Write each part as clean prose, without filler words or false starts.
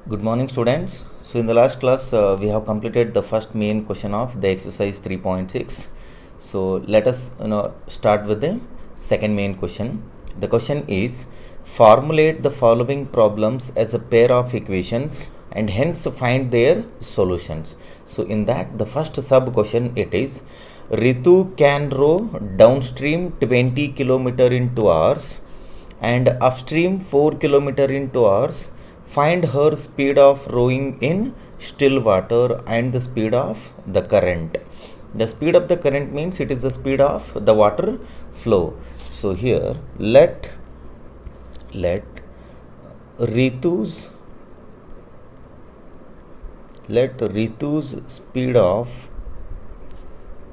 Good morning, students. So in the last class we have completed the first main question of the exercise 3.6. So let us start with the second main question. The question is, formulate the following problems as a pair of equations and hence find their solutions. So in that, the first sub question, it is, Ritu can row downstream 20 km in 2 hours and upstream 4 km in 2 hours. Find her speed of rowing in still water and the speed of the current. The speed of the current means it is the speed of the water flow. So here let Ritu's speed of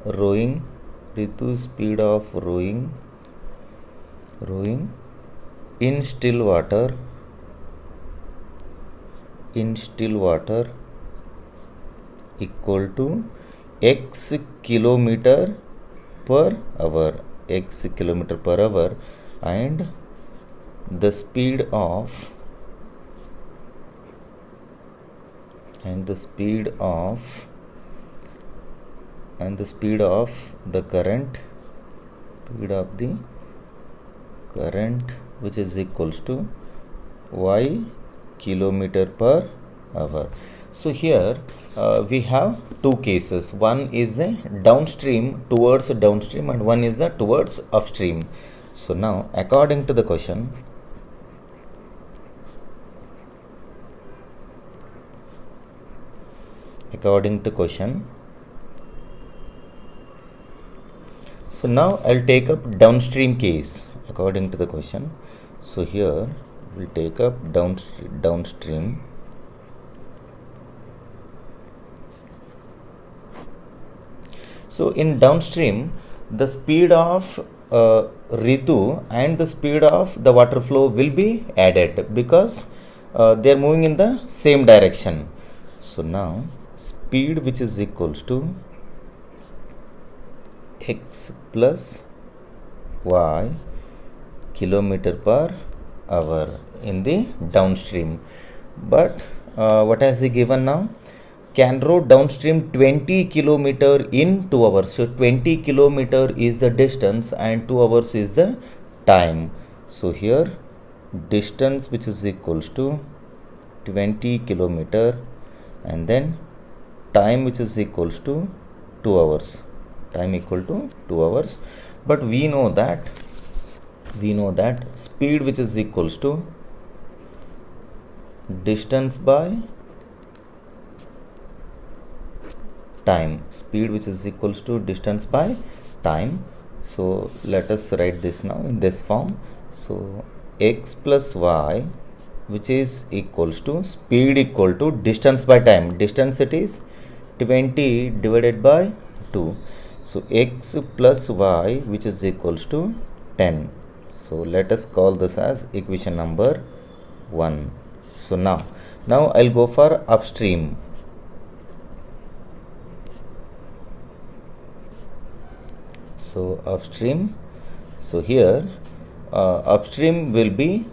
rowing in still water equal to x kilometer per hour and the speed of the current which is equals to y kilometer per hour. So here we have two cases. One is the towards downstream and one is the towards upstream. So now according to the question, so now I'll take up downstream case according to the question. So here we'll take up downstream. So in downstream, the speed of Ritu and the speed of the water flow will be added because they are moving in the same direction. So now speed which is equals to x plus y kilometer per hour in the downstream. But what has he given now? Can row downstream 20 km in 2 hours. So 20 km is the distance and 2 hours is the time. So here distance which is equals to 20 km and then time which is equals to 2 hours. But we know that speed which is equals to distance by time. So let us write this now in this form. So x plus y which is equals to speed equal to distance by time. Distance it is 20 divided by 2. So x plus y which is equals to 10. So let us call this as equation number 1. So now I'll go for upstream. So upstream. So here upstream will be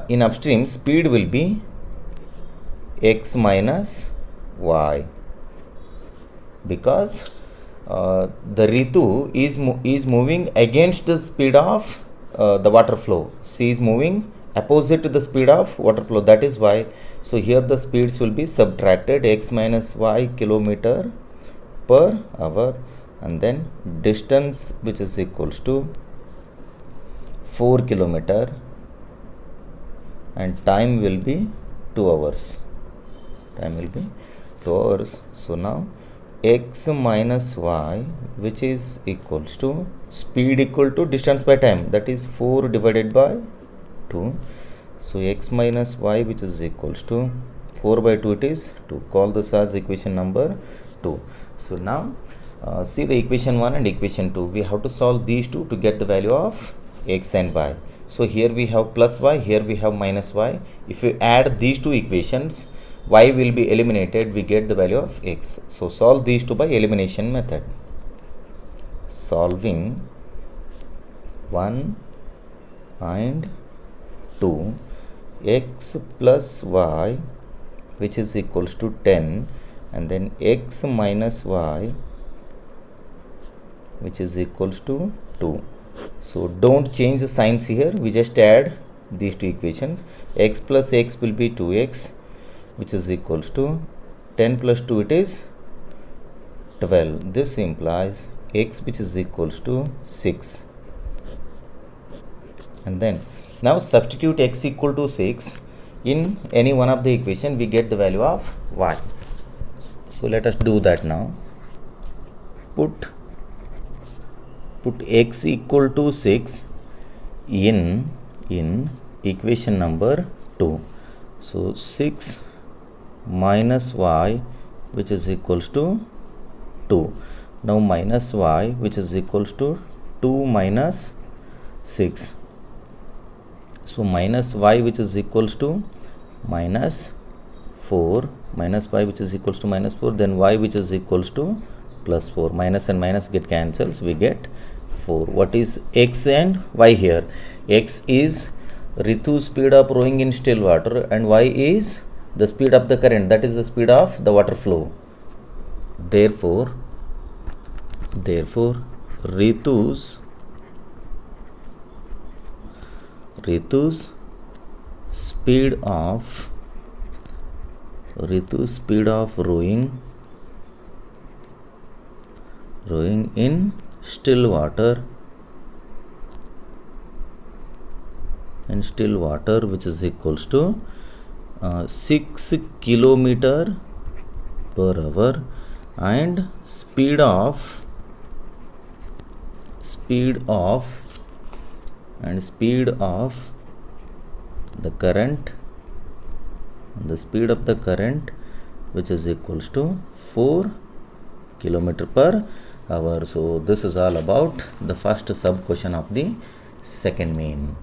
in upstream speed will be x minus y because the Ritu is moving against the speed of the water flow. She is moving opposite to the speed of water flow. That is why. So here the speeds will be subtracted, x minus y kilometer per hour, and then distance which is equals to 4 km and time will be 2 hours. So now x minus y which is equals to speed equal to distance by time, that is 4 divided by 2. So x minus y which is equals to 4 by 2, it is 2. Call this as equation number 2. So now see the equation 1 and equation 2. We have to solve these two to get the value of x and y. So here we have plus y, here we have minus y. If you add these two equations, y will be eliminated, we get the value of x. So solve these two by elimination method. Solving 1 and 2, x plus y which is equals to 10, and then x minus y which is equals to 2. So don't change the signs here, we just add these two equations. X plus x will be 2x, which is equals to 10 plus 2, it is 12. This implies x which is equals to 6. And then now substitute x equal to 6 in any one of the equation, we get the value of y. So let us do that now. Put x equal to 6 in equation number 2. So 6 minus y which is equals to 2. Now minus y which is equals to 2 minus 6. So minus y which is equals to minus 4, minus y which is equals to minus 4, then y which is equals to plus 4. Minus and minus get cancels, we get 4. What is x and y here? X is Ritu's speed of rowing in still water, and y is the speed of the current, that is the speed of the water flow. Therefore Ritu's speed of rowing in still water which is equals to 6 kilometer per hour, and speed of the current, which is equals to 4 kilometer per hour. So this is all about the first sub question of the second main.